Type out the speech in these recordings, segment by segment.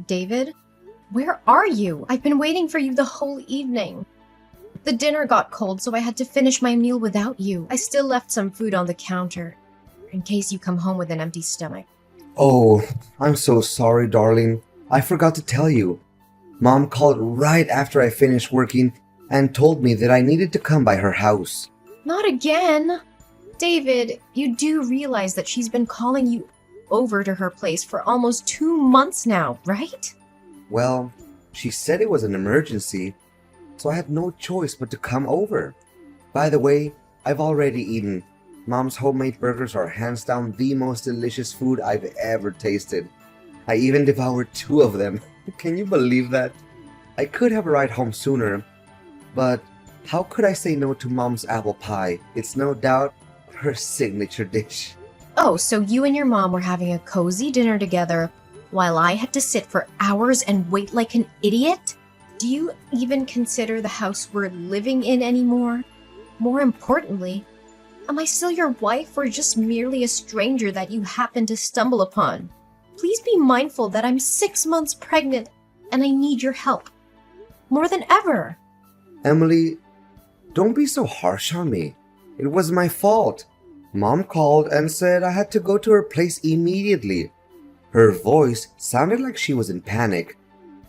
David? Where are you? I've been waiting for you the whole evening. The dinner got cold, so I had to finish my meal without you. I still left some food on the counter, in case you come home with an empty stomach. Oh, I'm so sorry, darling. I forgot to tell you. Mom called right after I finished working and told me that I needed to come by her house. Not again! David, you do realize that she's been calling you over to her place for almost 2 months now, right? Well, she said it was an emergency, so I had no choice but to come over. By the way, I've already eaten. Mom's homemade burgers are hands down the most delicious food I've ever tasted. I even devoured 2 of them. Can you believe that? I could have a ride home sooner, but how could I say no to Mom's apple pie? It's no doubt her signature dish. Oh, so you and your mom were having a cozy dinner together while I had to sit for hours and wait like an idiot? Do you even consider the house we're living in anymore? More importantly, am I still your wife or just merely a stranger that you happened to stumble upon? Please be mindful that I'm 6 months pregnant and I need your help. More than ever. Emily, don't be so harsh on me. It was my fault. Mom called and said I had to go to her place immediately. Her voice sounded like she was in panic.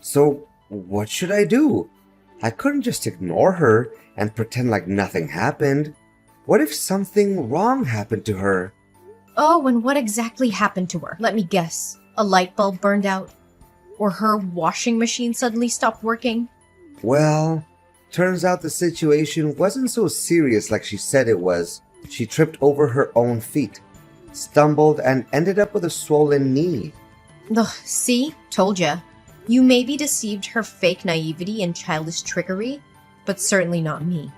So, what should I do? I couldn't just ignore her and pretend like nothing happened. What if something wrong happened to her? Oh, and what exactly happened to her? Let me guess. A light bulb burned out? Or her washing machine suddenly stopped working? Well, turns out the situation wasn't so serious like she said it was. She tripped over her own feet, stumbled, and ended up with a swollen knee. Ugh, see? Told ya. You maybe deceived her fake naivety and childish trickery, but certainly not me.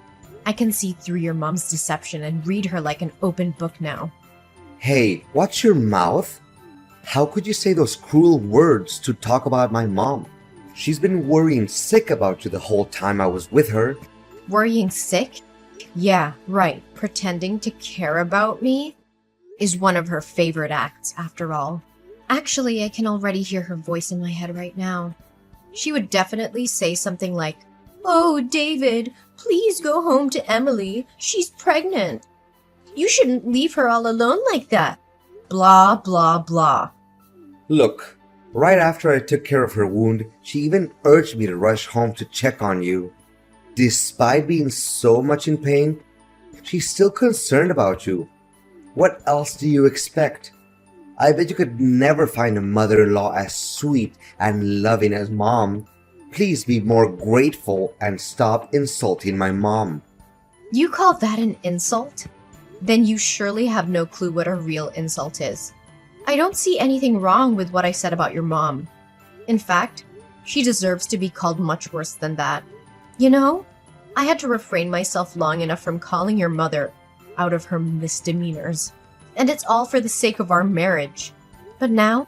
I can see through your mom's deception and read her like an open book now. Hey, watch your mouth? How could you say those cruel words to talk about my mom? She's been worrying sick about you the whole time I was with her. Worrying sick? Yeah, right. Pretending to care about me is one of her favorite acts, after all. Actually, I can already hear her voice in my head right now. She would definitely say something like, "Oh, David, please go home to Emily. She's pregnant. You shouldn't leave her all alone like that. Blah, blah, blah." Look, right after I took care of her wound, she even urged me to rush home to check on you. Despite being so much in pain, she's still concerned about you. What else do you expect? I bet you could never find a mother-in-law as sweet and loving as Mom. Please be more grateful and stop insulting my mom. You call that an insult? Then you surely have no clue what a real insult is. I don't see anything wrong with what I said about your mom. In fact, she deserves to be called much worse than that. You know, I had to refrain myself long enough from calling your mother out of her misdemeanors. And it's all for the sake of our marriage. But now,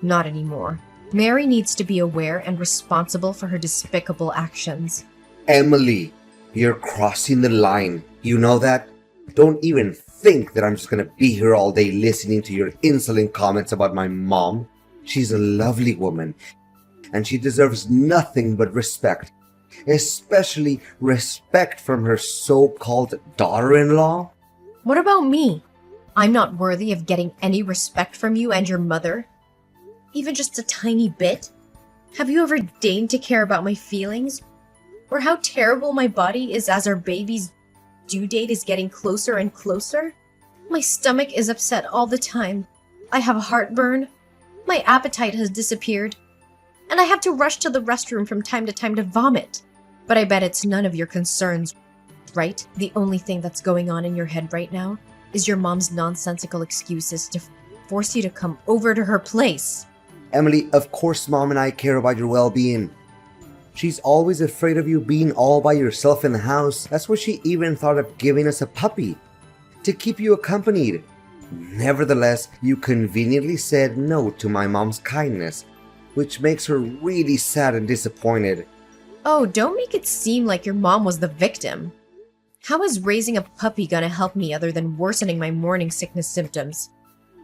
not anymore. Mary needs to be aware and responsible for her despicable actions. Emily, you're crossing the line. You know that? Don't even think that I'm just gonna be here all day listening to your insolent comments about my mom. She's a lovely woman, and she deserves nothing but respect. Especially respect from her so-called daughter-in-law. What about me? I'm not worthy of getting any respect from you and your mother? Even just a tiny bit? Have you ever deigned to care about my feelings? Or how terrible my body is as our baby's due date is getting closer and closer? My stomach is upset all the time. I have heartburn. My appetite has disappeared. And I have to rush to the restroom from time to time to vomit. But I bet it's none of your concerns, right? The only thing that's going on in your head right now is your mom's nonsensical excuses to force you to come over to her place. Emily, of course Mom and I care about your well-being. She's always afraid of you being all by yourself in the house. That's why she even thought of giving us a puppy to keep you accompanied. Nevertheless, you conveniently said no to my mom's kindness, which makes her really sad and disappointed. Oh, don't make it seem like your mom was the victim. How is raising a puppy gonna help me other than worsening my morning sickness symptoms?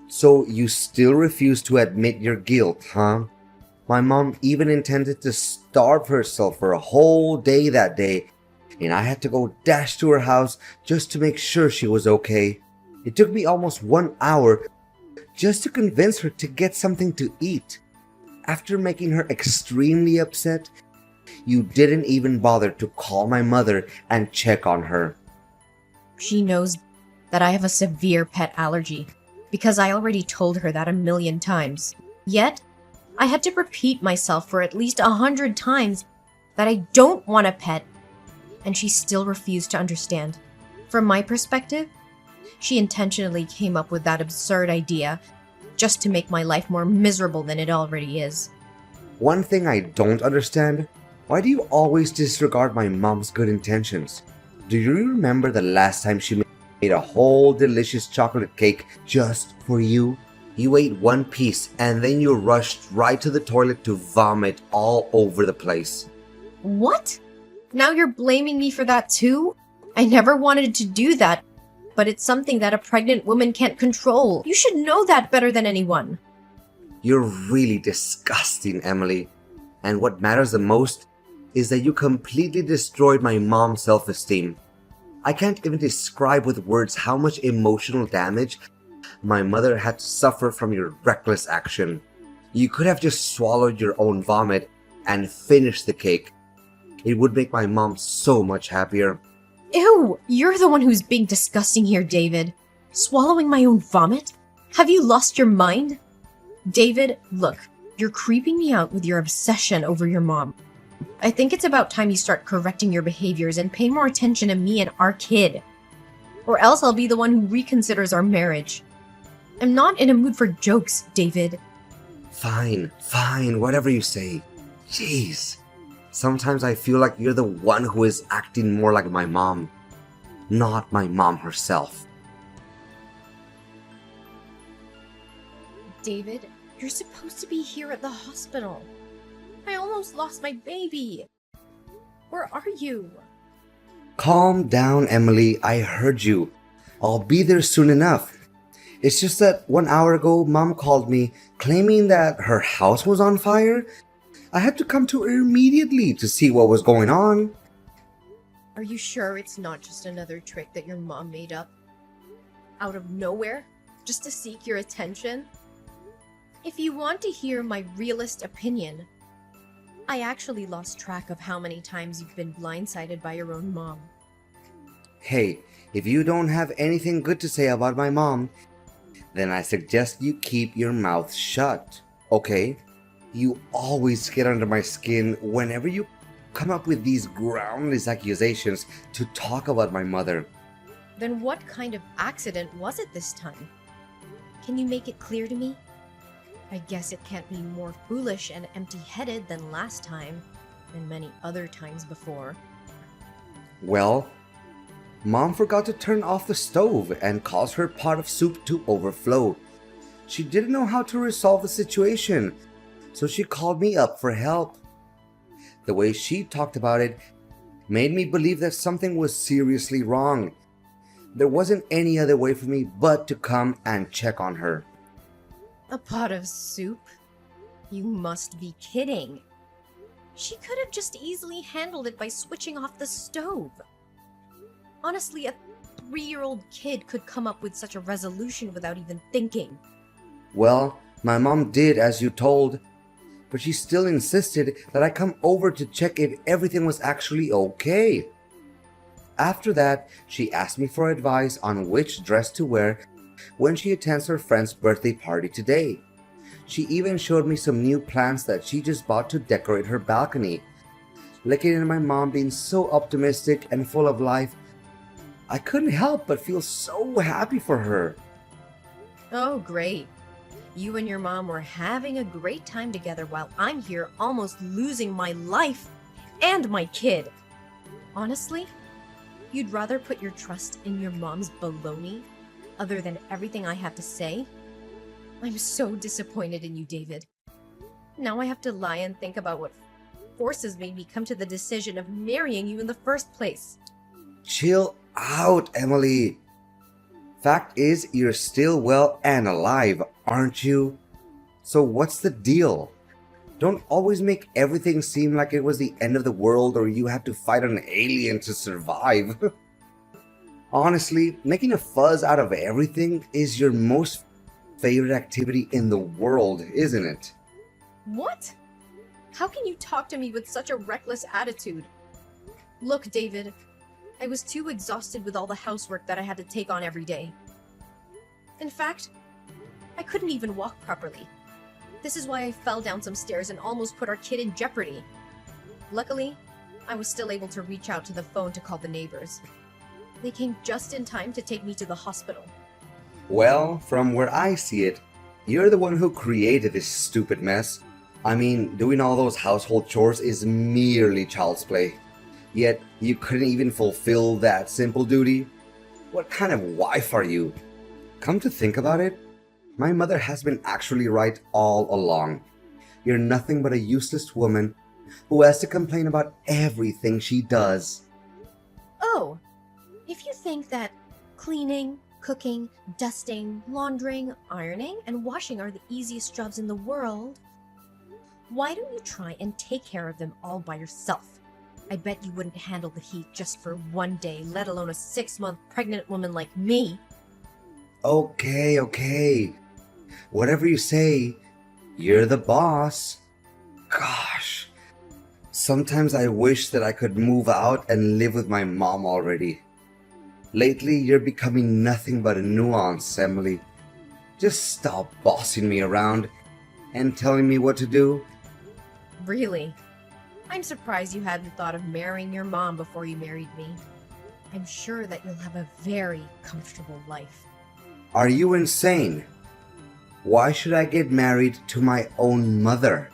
So you still refuse to admit your guilt, huh? My mom even intended to starve herself for a whole day that day, and I had to go dash to her house just to make sure she was okay. It took me almost 1 hour just to convince her to get something to eat. After making her extremely upset, you didn't even bother to call my mother and check on her. She knows that I have a severe pet allergy because I already told her that a million times. Yet, I had to repeat myself for at least 100 times that I don't want a pet, and she still refused to understand. From my perspective, she intentionally came up with that absurd idea just to make my life more miserable than it already is. One thing I don't understand, why do you always disregard my mom's good intentions? Do you remember the last time she made a whole delicious chocolate cake just for you? You ate one piece and then you rushed right to the toilet to vomit all over the place. What? Now you're blaming me for that too? I never wanted to do that, but it's something that a pregnant woman can't control. You should know that better than anyone. You're really disgusting, Emily. And what matters the most is that you completely destroyed my mom's self-esteem. I can't even describe with words how much emotional damage my mother had to suffer from your reckless action. You could have just swallowed your own vomit and finished the cake. It would make my mom so much happier. Ew, you're the one who's being disgusting here, David. Swallowing my own vomit? Have you lost your mind? David, look, you're creeping me out with your obsession over your mom. I think it's about time you start correcting your behaviors and pay more attention to me and our kid. Or else I'll be the one who reconsiders our marriage. I'm not in a mood for jokes, David. Fine, whatever you say. Jeez. Sometimes I feel like you're the one who is acting more like my mom, not my mom herself. David, you're supposed to be here at the hospital. I almost lost my baby. Where are you? Calm down, Emily. I heard you. I'll be there soon enough. It's just that 1 hour ago, Mom called me claiming that her house was on fire. I had to come to her immediately to see what was going on. Are you sure it's not just another trick that your mom made up? Out of nowhere? Just to seek your attention? If you want to hear my realist opinion, I actually lost track of how many times you've been blindsided by your own mom. Hey, if you don't have anything good to say about my mom, then I suggest you keep your mouth shut, okay? You always get under my skin whenever you come up with these groundless accusations to talk about my mother. Then what kind of accident was it this time? Can you make it clear to me? I guess it can't be more foolish and empty-headed than last time, and many other times before. Well, Mom forgot to turn off the stove and caused her pot of soup to overflow. She didn't know how to resolve the situation, so she called me up for help. The way she talked about it made me believe that something was seriously wrong. There wasn't any other way for me but to come and check on her. A pot of soup? You must be kidding. She could have just easily handled it by switching off the stove. Honestly, a 3-year-old kid could come up with such a resolution without even thinking. Well, my mom did as you told, but she still insisted that I come over to check if everything was actually okay. After that, she asked me for advice on which dress to wear when she attends her friend's birthday party today. She even showed me some new plants that she just bought to decorate her balcony. Looking at my mom being so optimistic and full of life, I couldn't help but feel so happy for her. Oh, great. You and your mom were having a great time together while I'm here almost losing my life and my kid. Honestly, you'd rather put your trust in your mom's baloney other than everything I have to say? I'm so disappointed in you, David. Now I have to lie and think about what forces made me come to the decision of marrying you in the first place. Chill out, Emily. Fact is, you're still well and alive, aren't you? So what's the deal? Don't always make everything seem like it was the end of the world or you had to fight an alien to survive. Honestly, making a fuzz out of everything is your most favorite activity in the world, isn't it? What? How can you talk to me with such a reckless attitude? Look, David, I was too exhausted with all the housework that I had to take on every day. In fact, I couldn't even walk properly. This is why I fell down some stairs and almost put our kid in jeopardy. Luckily, I was still able to reach out to the phone to call the neighbors. They came just in time to take me to the hospital. Well, from where I see it, you're the one who created this stupid mess. I mean, doing all those household chores is merely child's play. Yet, you couldn't even fulfill that simple duty? What kind of wife are you? Come to think about it, my mother has been actually right all along. You're nothing but a useless woman who has to complain about everything she does. Oh, if you think that cleaning, cooking, dusting, laundering, ironing, and washing are the easiest jobs in the world, why don't you try and take care of them all by yourself? I bet you wouldn't handle the heat just for one day, let alone a 6-month pregnant woman like me. Okay. Whatever you say, you're the boss. Gosh, sometimes I wish that I could move out and live with my mom already. Lately, you're becoming nothing but a nuance, Emily. Just stop bossing me around and telling me what to do. Really? I'm surprised you hadn't thought of marrying your mom before you married me. I'm sure that you'll have a very comfortable life. Are you insane? Why should I get married to my own mother?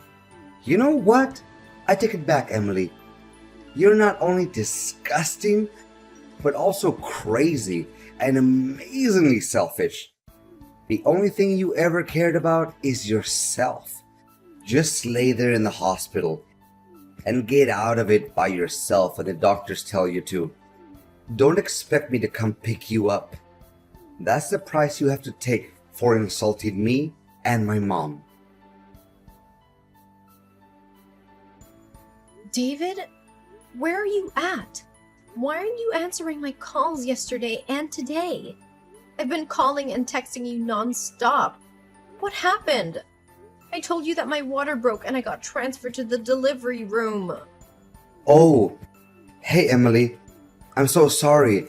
You know what? I take it back, Emily. You're not only disgusting, but also crazy and amazingly selfish. The only thing you ever cared about is yourself. Just lay there in the hospital and get out of it by yourself when the doctors tell you to. Don't expect me to come pick you up. That's the price you have to take for insulting me and my mom. David, where are you at? Why aren't you answering my calls yesterday and today? I've been calling and texting you non-stop. What happened? I told you that my water broke and I got transferred to the delivery room. Oh, hey Emily. I'm so sorry.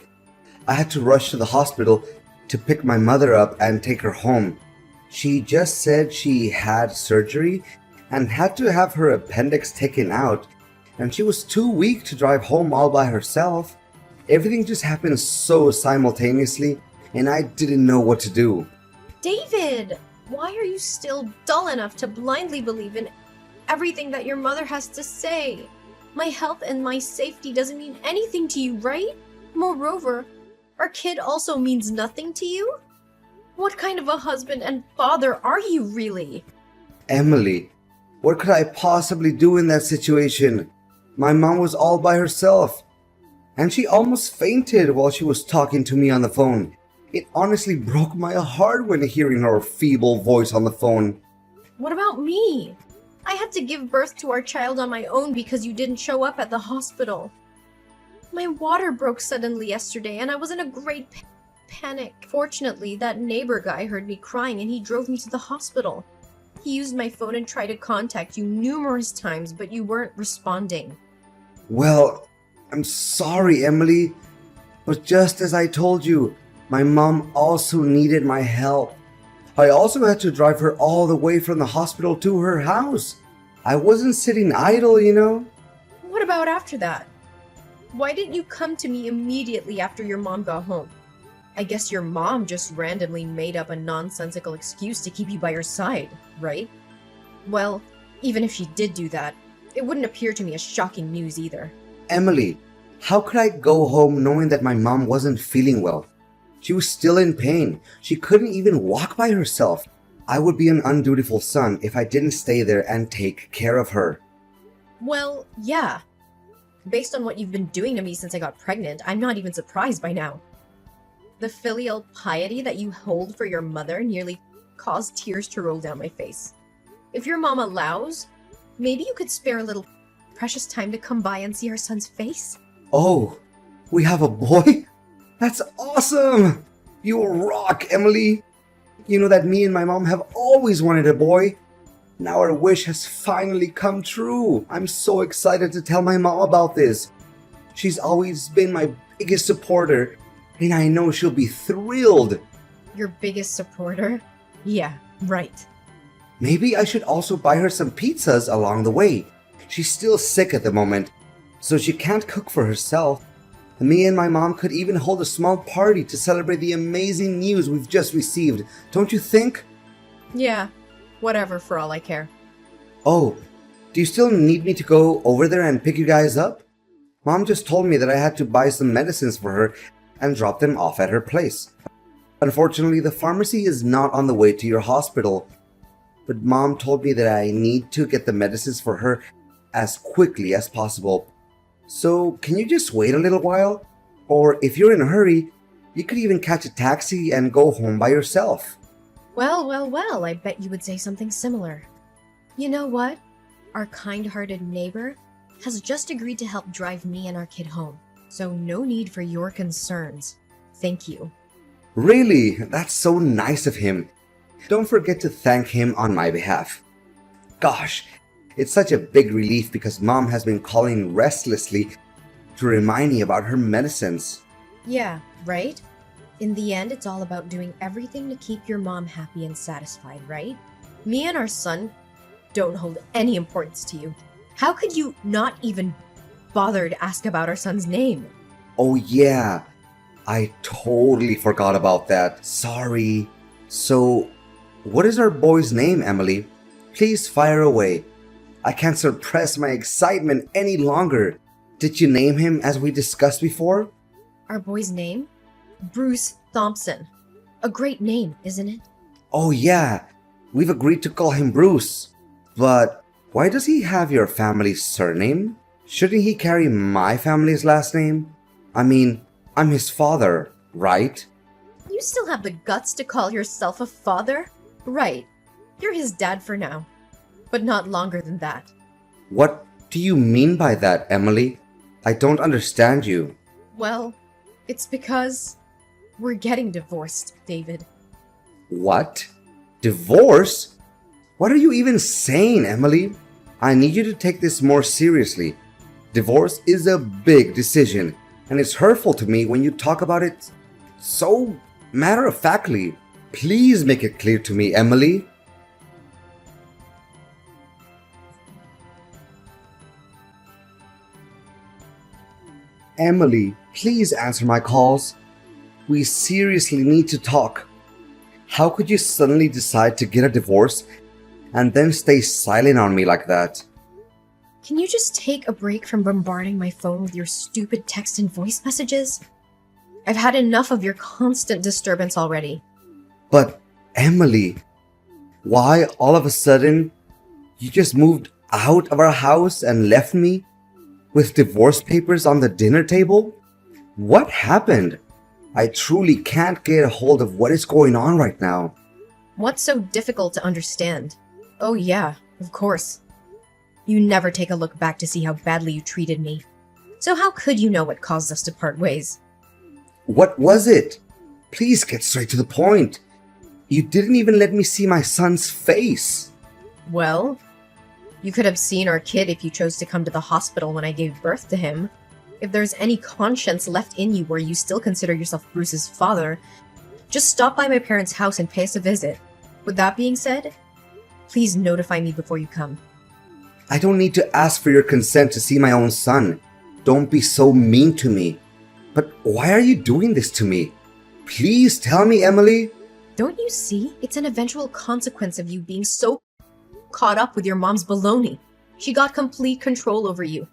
I had to rush to the hospital to pick my mother up and take her home. She just said she had surgery and had to have her appendix taken out, and she was too weak to drive home all by herself. Everything just happened so simultaneously, and I didn't know what to do. David, why are you still dull enough to blindly believe in everything that your mother has to say? My health and my safety doesn't mean anything to you, right? Moreover, our kid also means nothing to you? What kind of a husband and father are you really? Emily, what could I possibly do in that situation? My mom was all by herself, and she almost fainted while she was talking to me on the phone. It honestly broke my heart when hearing her feeble voice on the phone. What about me? I had to give birth to our child on my own because you didn't show up at the hospital. My water broke suddenly yesterday and I was in a great panic. Fortunately, that neighbor guy heard me crying and he drove me to the hospital. He used my phone and tried to contact you numerous times, but you weren't responding. Well, I'm sorry, Emily, but just as I told you, my mom also needed my help. I also had to drive her all the way from the hospital to her house. I wasn't sitting idle, you know. What about after that? Why didn't you come to me immediately after your mom got home? I guess your mom just randomly made up a nonsensical excuse to keep you by her side, right? Well, even if she did do that, it wouldn't appear to me as shocking news either. Emily, how could I go home knowing that my mom wasn't feeling well? She was still in pain. She couldn't even walk by herself. I would be an undutiful son if I didn't stay there and take care of her. Well, yeah. Based on what you've been doing to me since I got pregnant, I'm not even surprised by now. The filial piety that you hold for your mother nearly caused tears to roll down my face. If your mom allows, Maybe you could spare a little precious time to come by and see our son's face? Oh, we have a boy? That's awesome! You rock, Emily! You know that me and my mom have always wanted a boy. Now our wish has finally come true. I'm so excited to tell my mom about this. She's always been my biggest supporter, and I know she'll be thrilled. Your biggest supporter? Yeah, right. Maybe I should also buy her some pizzas along the way. She's still sick at the moment, so she can't cook for herself. Me and my mom could even hold a small party to celebrate the amazing news we've just received, don't you think? Yeah, whatever for all I care. Oh, do you still need me to go over there and pick you guys up? Mom just told me that I had to buy some medicines for her and drop them off at her place. Unfortunately, the pharmacy is not on the way to your hospital, but Mom told me that I need to get the medicines for her as quickly as possible. So, can you just wait a little while? Or if you're in a hurry, you could even catch a taxi and go home by yourself. Well, I bet you would say something similar. You know what? Our kind-hearted neighbor has just agreed to help drive me and our kid home, so no need for your concerns. Thank you. Really? That's so nice of him. Don't forget to thank him on my behalf. Gosh, it's such a big relief because Mom has been calling restlessly to remind me about her medicines. Yeah, right? In the end, it's all about doing everything to keep your mom happy and satisfied, right? Me and our son don't hold any importance to you. How could you not even bother to ask about our son's name? Oh yeah, I totally forgot about that. Sorry. So, what is our boy's name, Emily? Please fire away. I can't suppress my excitement any longer. Did you name him as we discussed before? Our boy's name? Bruce Thompson. A great name, isn't it? Oh yeah, we've agreed to call him Bruce. But why does he have your family's surname? Shouldn't he carry my family's last name? I mean, I'm his father, right? You still have the guts to call yourself a father? Right. You're his dad for now. But not longer than that. What do you mean by that, Emily? I don't understand you. Well, it's because we're getting divorced, David. What? Divorce? What are you even saying, Emily? I need you to take this more seriously. Divorce is a big decision, and it's hurtful to me when you talk about it so matter-of-factly. Please make it clear to me, Emily. Emily, please answer my calls. We seriously need to talk. How could you suddenly decide to get a divorce and then stay silent on me like that? Can you just take a break from bombarding my phone with your stupid text and voice messages? I've had enough of your constant disturbance already. But, Emily, why all of a sudden you just moved out of our house and left me with divorce papers on the dinner table? What happened? I truly can't get a hold of what is going on right now. What's so difficult to understand? Oh yeah, of course. You never take a look back to see how badly you treated me. So how could you know what caused us to part ways? What was it? Please get straight to the point. You didn't even let me see my son's face. Well, you could have seen our kid if you chose to come to the hospital when I gave birth to him. If there's any conscience left in you where you still consider yourself Bruce's father, just stop by my parents' house and pay us a visit. With that being said, please notify me before you come. I don't need to ask for your consent to see my own son. Don't be so mean to me. But why are you doing this to me? Please tell me, Emily. Don't you see? It's an eventual consequence of you being so caught up with your mom's baloney. She got complete control over you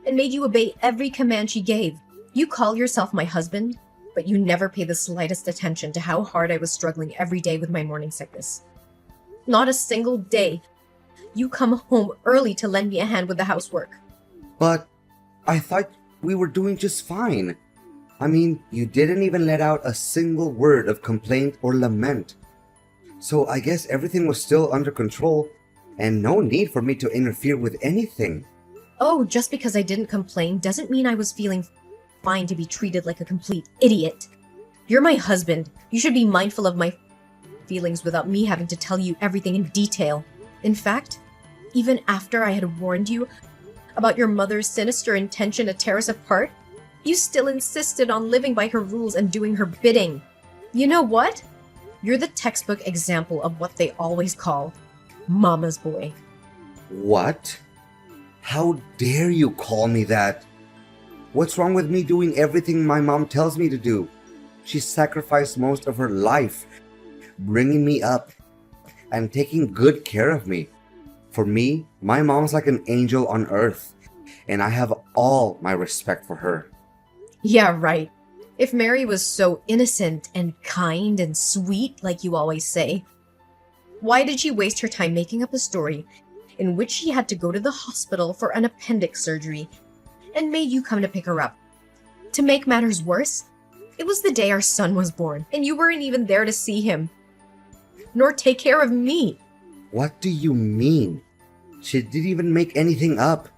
and made you obey every command she gave. You call yourself my husband, but you never pay the slightest attention to how hard I was struggling every day with my morning sickness. Not a single day. You come home early to lend me a hand with the housework. But I thought we were doing just fine. I mean, you didn't even let out a single word of complaint or lament. So I guess everything was still under control, and no need for me to interfere with anything. Oh, just because I didn't complain doesn't mean I was feeling fine to be treated like a complete idiot. You're my husband. You should be mindful of my feelings without me having to tell you everything in detail. In fact, even after I had warned you about your mother's sinister intention to tear us apart, you still insisted on living by her rules and doing her bidding. You know what? You're the textbook example of what they always call mama's boy. What? How dare you call me that? What's wrong with me doing everything my mom tells me to do? She sacrificed most of her life bringing me up and taking good care of me. For me, my mom's like an angel on earth, and I have all my respect for her. Yeah, right. If Mary was so innocent and kind and sweet, like you always say, why did she waste her time making up a story in which she had to go to the hospital for an appendix surgery and made you come to pick her up? To make matters worse, it was the day our son was born, and you weren't even there to see him, nor take care of me. What do you mean? She didn't even make anything up.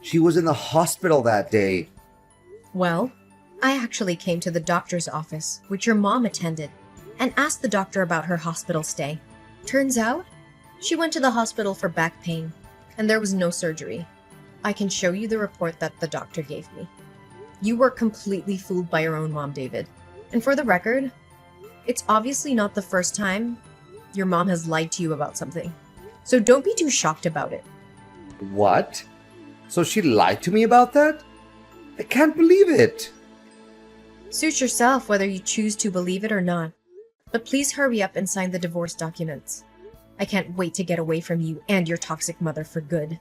She was in the hospital that day. Well, I actually came to the doctor's office, which your mom attended, and asked the doctor about her hospital stay. Turns out, she went to the hospital for back pain, and there was no surgery. I can show you the report that the doctor gave me. You were completely fooled by your own mom, David. And for the record, it's obviously not the first time your mom has lied to you about something. So don't be too shocked about it. What? So she lied to me about that? I can't believe it. Suit yourself whether you choose to believe it or not. But please hurry up and sign the divorce documents. I can't wait to get away from you and your toxic mother for good.